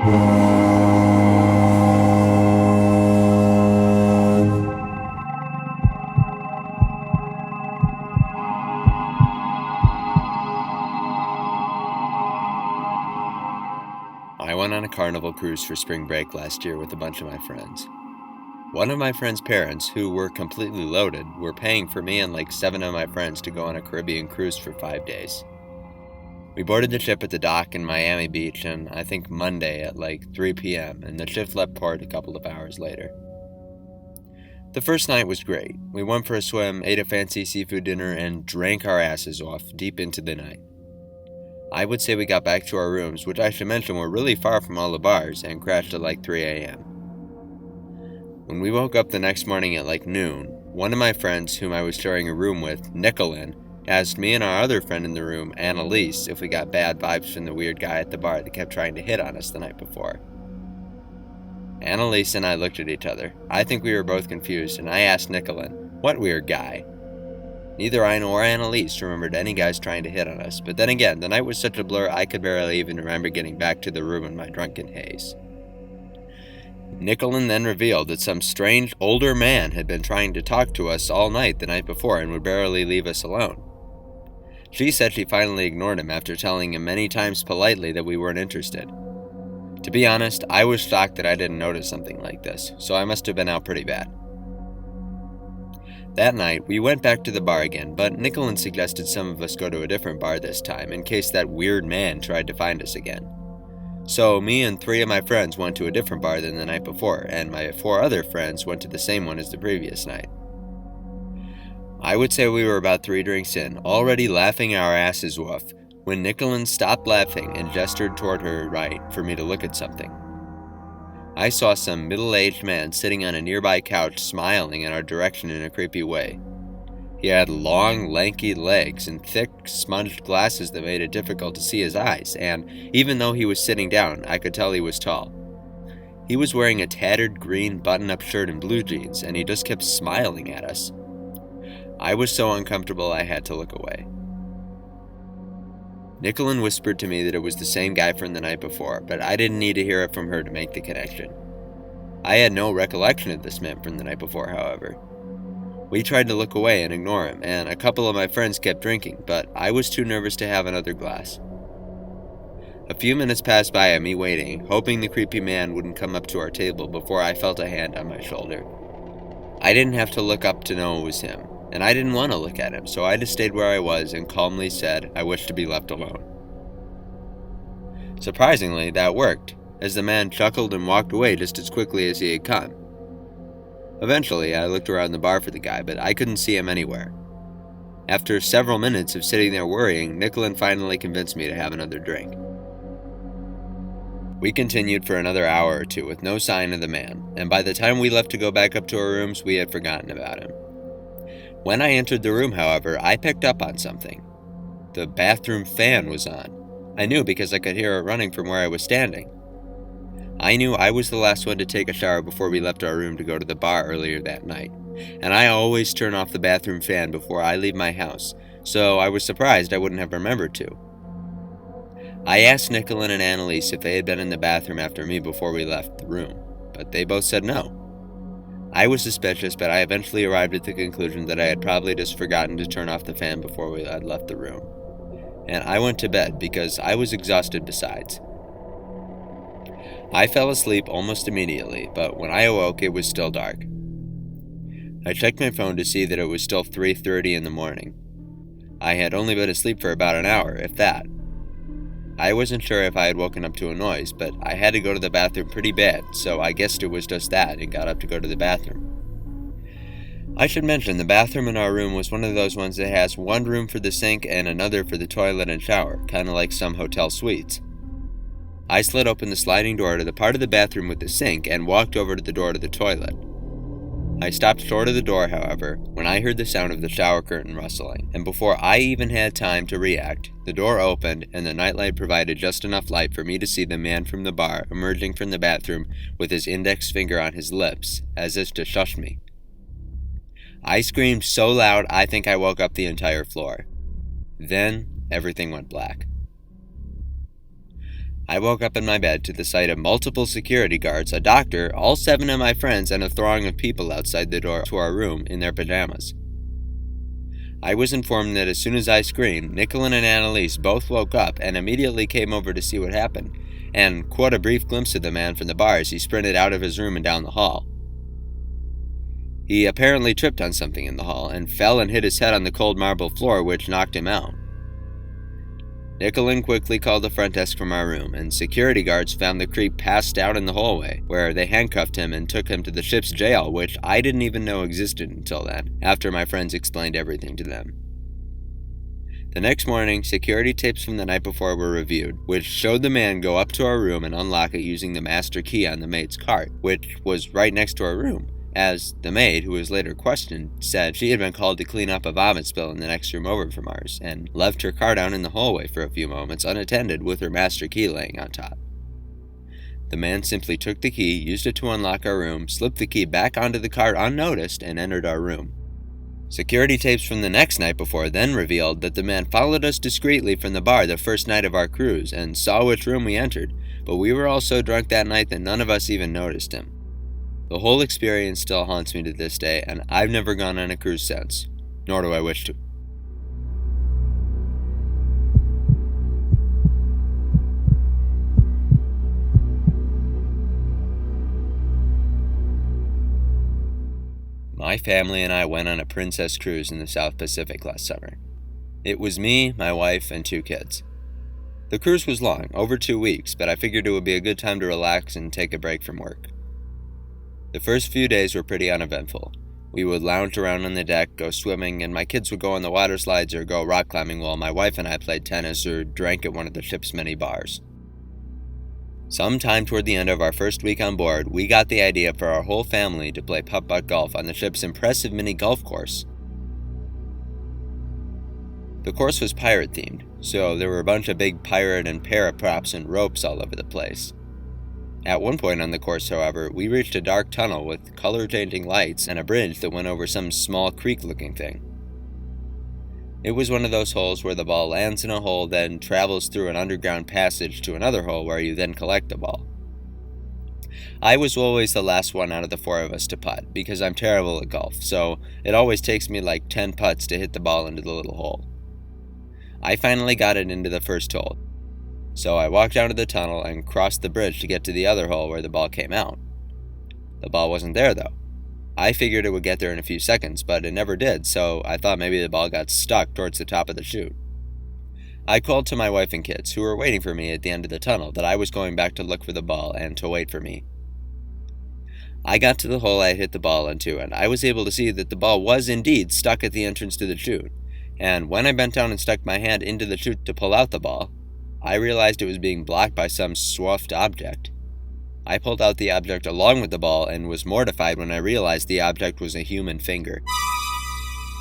I went on a carnival cruise for spring break last year with a bunch of my friends. One of my friend's parents, who were completely loaded, were paying for me and like 7 of my friends to go on a Caribbean cruise for 5 days. We boarded the ship at the dock in Miami Beach on, I think, Monday at like 3 p.m., and the ship left port a couple of hours later. The first night was great. We went for a swim, ate a fancy seafood dinner, and drank our asses off deep into the night. I would say we got back to our rooms, which I should mention were really far from all the bars, and crashed at like 3 a.m. When we woke up the next morning at like noon, one of my friends, whom I was sharing a room with, Nicolin, asked me and our other friend in the room, Annalise, if we got bad vibes from the weird guy at the bar that kept trying to hit on us the night before. Annalise and I looked at each other. I think we were both confused, and I asked Nicolin, "What weird guy?" Neither I nor Annalise remembered any guys trying to hit on us, but then again, the night was such a blur I could barely even remember getting back to the room in my drunken haze. Nicolin then revealed that some strange older man had been trying to talk to us all night the night before and would barely leave us alone. She said she finally ignored him after telling him many times politely that we weren't interested. To be honest, I was shocked that I didn't notice something like this, so I must have been out pretty bad. That night, we went back to the bar again, but Nicolin suggested some of us go to a different bar this time in case that weird man tried to find us again. So me and 3 of my friends went to a different bar than the night before, and my 4 other friends went to the same one as the previous night. I would say we were about 3 drinks in, already laughing our asses off, when Nicolin stopped laughing and gestured toward her right for me to look at something. I saw some middle-aged man sitting on a nearby couch smiling in our direction in a creepy way. He had long, lanky legs and thick, smudged glasses that made it difficult to see his eyes, and even though he was sitting down, I could tell he was tall. He was wearing a tattered green button-up shirt and blue jeans, and he just kept smiling at us. I was so uncomfortable I had to look away. Nicolin whispered to me that it was the same guy from the night before, but I didn't need to hear it from her to make the connection. I had no recollection of this man from the night before, however. We tried to look away and ignore him, and a couple of my friends kept drinking, but I was too nervous to have another glass. A few minutes passed by of me waiting, hoping the creepy man wouldn't come up to our table before I felt a hand on my shoulder. I didn't have to look up to know it was him, and I didn't want to look at him, so I just stayed where I was and calmly said I wished to be left alone. Surprisingly, that worked, as the man chuckled and walked away just as quickly as he had come. Eventually, I looked around the bar for the guy, but I couldn't see him anywhere. After several minutes of sitting there worrying, Nicolin finally convinced me to have another drink. We continued for another hour or two with no sign of the man, and by the time we left to go back up to our rooms, we had forgotten about him. When I entered the room, however, I picked up on something. The bathroom fan was on. I knew because I could hear it running from where I was standing. I knew I was the last one to take a shower before we left our room to go to the bar earlier that night, and I always turn off the bathroom fan before I leave my house, so I was surprised I wouldn't have remembered to. I asked Nicolin and Annalise if they had been in the bathroom after me before we left the room, but they both said no. I was suspicious, but I eventually arrived at the conclusion that I had probably just forgotten to turn off the fan before we had left the room. And I went to bed because I was exhausted besides. I fell asleep almost immediately, but when I awoke it was still dark. I checked my phone to see that it was still 3:30 in the morning. I had only been asleep for about an hour, if that. I wasn't sure if I had woken up to a noise, but I had to go to the bathroom pretty bad, so I guessed it was just that and got up to go to the bathroom. I should mention the bathroom in our room was one of those ones that has one room for the sink and another for the toilet and shower, kind of like some hotel suites. I slid open the sliding door to the part of the bathroom with the sink and walked over to the door to the toilet. I stopped short of the door, however, when I heard the sound of the shower curtain rustling, and before I even had time to react, the door opened and the nightlight provided just enough light for me to see the man from the bar emerging from the bathroom with his index finger on his lips, as if to shush me. I screamed so loud I think I woke up the entire floor. Then, everything went black. I woke up in my bed to the sight of multiple security guards, a doctor, all 7 of my friends, and a throng of people outside the door to our room in their pajamas. I was informed that as soon as I screamed, Nicholin and Annalise both woke up and immediately came over to see what happened, and caught a brief glimpse of the man from the bar as he sprinted out of his room and down the hall. He apparently tripped on something in the hall and fell and hit his head on the cold marble floor, which knocked him out. Nicholin quickly called the front desk from our room, and security guards found the creep passed out in the hallway, where they handcuffed him and took him to the ship's jail, which I didn't even know existed until then, after my friends explained everything to them. The next morning, security tapes from the night before were reviewed, which showed the man go up to our room and unlock it using the master key on the maid's cart, which was right next to our room, as the maid, who was later questioned, said she had been called to clean up a vomit spill in the next room over from ours, and left her car down in the hallway for a few moments unattended with her master key laying on top. The man simply took the key, used it to unlock our room, slipped the key back onto the cart unnoticed, and entered our room. Security tapes from the next night before then revealed that the man followed us discreetly from the bar the first night of our cruise and saw which room we entered, but we were all so drunk that night that none of us even noticed him. The whole experience still haunts me to this day, and I've never gone on a cruise since, nor do I wish to. My family and I went on a princess cruise in the South Pacific last summer. It was me, my wife, and 2 kids. The cruise was long, over 2 weeks, but I figured it would be a good time to relax and take a break from work. The first few days were pretty uneventful. We would lounge around on the deck, go swimming, and my kids would go on the water slides or go rock climbing while my wife and I played tennis or drank at one of the ship's many bars. Sometime toward the end of our first week on board, we got the idea for our whole family to play putt-putt golf on the ship's impressive mini golf course. The course was pirate-themed, so there were a bunch of big pirate and parrot props and ropes all over the place. At one point on the course, however, we reached a dark tunnel with color-changing lights and a bridge that went over some small creek-looking thing. It was one of those holes where the ball lands in a hole, then travels through an underground passage to another hole where you then collect the ball. I was always the last one out of the 4 of us to putt, because I'm terrible at golf, so it always takes me like 10 putts to hit the ball into the little hole. I finally got it into the first hole. So I walked down to the tunnel and crossed the bridge to get to the other hole where the ball came out. The ball wasn't there, though. I figured it would get there in a few seconds, but it never did, so I thought maybe the ball got stuck towards the top of the chute. I called to my wife and kids, who were waiting for me at the end of the tunnel, that I was going back to look for the ball and to wait for me. I got to the hole I had hit the ball into, and I was able to see that the ball was indeed stuck at the entrance to the chute, and when I bent down and stuck my hand into the chute to pull out the ball, I realized it was being blocked by some swamped object. I pulled out the object along with the ball and was mortified when I realized the object was a human finger.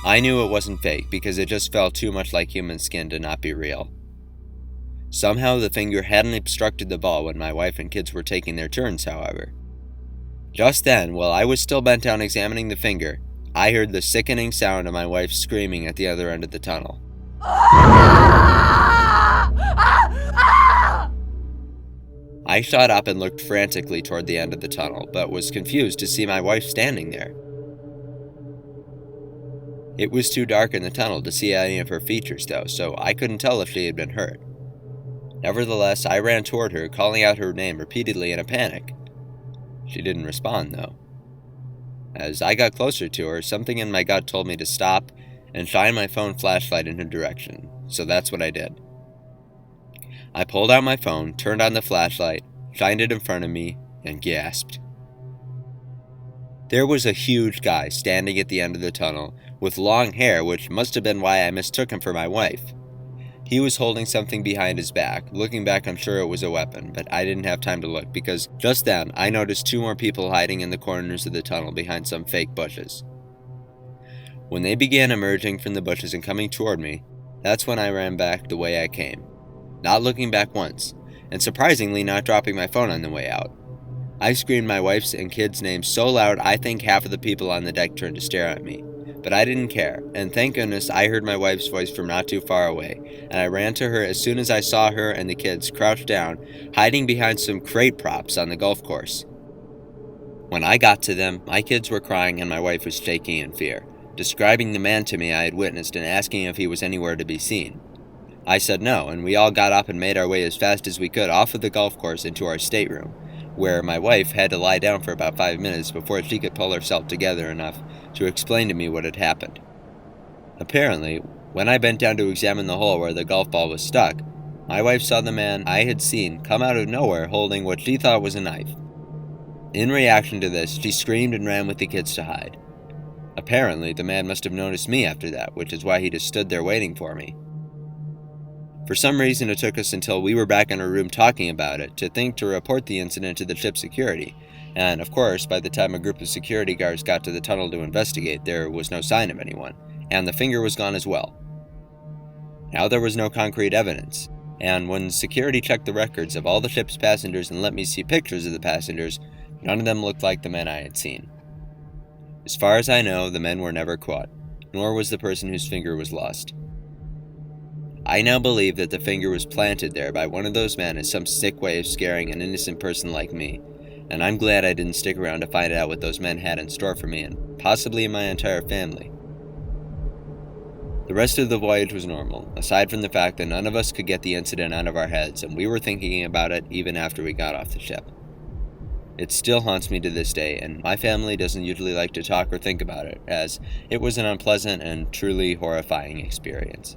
I knew it wasn't fake because it just felt too much like human skin to not be real. Somehow the finger hadn't obstructed the ball when my wife and kids were taking their turns, however. Just then, while I was still bent down examining the finger, I heard the sickening sound of my wife screaming at the other end of the tunnel. I shot up and looked frantically toward the end of the tunnel, but was confused to see my wife standing there. It was too dark in the tunnel to see any of her features, though, so I couldn't tell if she had been hurt. Nevertheless, I ran toward her, calling out her name repeatedly in a panic. She didn't respond, though. As I got closer to her, something in my gut told me to stop and shine my phone flashlight in her direction, so that's what I did. I pulled out my phone, turned on the flashlight, shined it in front of me, and gasped. There was a huge guy standing at the end of the tunnel, with long hair, which must have been why I mistook him for my wife. He was holding something behind his back. Looking back, I'm sure it was a weapon, but I didn't have time to look, because just then, I noticed 2 more people hiding in the corners of the tunnel behind some fake bushes. When they began emerging from the bushes and coming toward me, that's when I ran back the way I came. Not looking back once, and surprisingly not dropping my phone on the way out. I screamed my wife's and kids' names so loud I think half of the people on the deck turned to stare at me, But I didn't care, and thank goodness I heard my wife's voice from not too far away, and I ran to her as soon as I saw her and the kids crouched down, hiding behind some crate props on the golf course. When I got to them, my kids were crying and my wife was shaking in fear, describing the man to me I had witnessed and asking if he was anywhere to be seen. I said no, and we all got up and made our way as fast as we could off of the golf course into our stateroom, where my wife had to lie down for about 5 minutes before she could pull herself together enough to explain to me what had happened. Apparently, when I bent down to examine the hole where the golf ball was stuck, my wife saw the man I had seen come out of nowhere holding what she thought was a knife. In reaction to this, she screamed and ran with the kids to hide. Apparently, the man must have noticed me after that, which is why he just stood there waiting for me. For some reason, it took us until we were back in our room talking about it to think to report the incident to the ship's security, and of course, by the time a group of security guards got to the tunnel to investigate, there was no sign of anyone, and the finger was gone as well. Now there was no concrete evidence, and when security checked the records of all the ship's passengers and let me see pictures of the passengers, none of them looked like the men I had seen. As far as I know, the men were never caught, nor was the person whose finger was lost. I now believe that the finger was planted there by one of those men as some sick way of scaring an innocent person like me, and I'm glad I didn't stick around to find out what those men had in store for me and possibly my entire family. The rest of the voyage was normal, aside from the fact that none of us could get the incident out of our heads, and we were thinking about it even after we got off the ship. It still haunts me to this day, and my family doesn't usually like to talk or think about it, as it was an unpleasant and truly horrifying experience.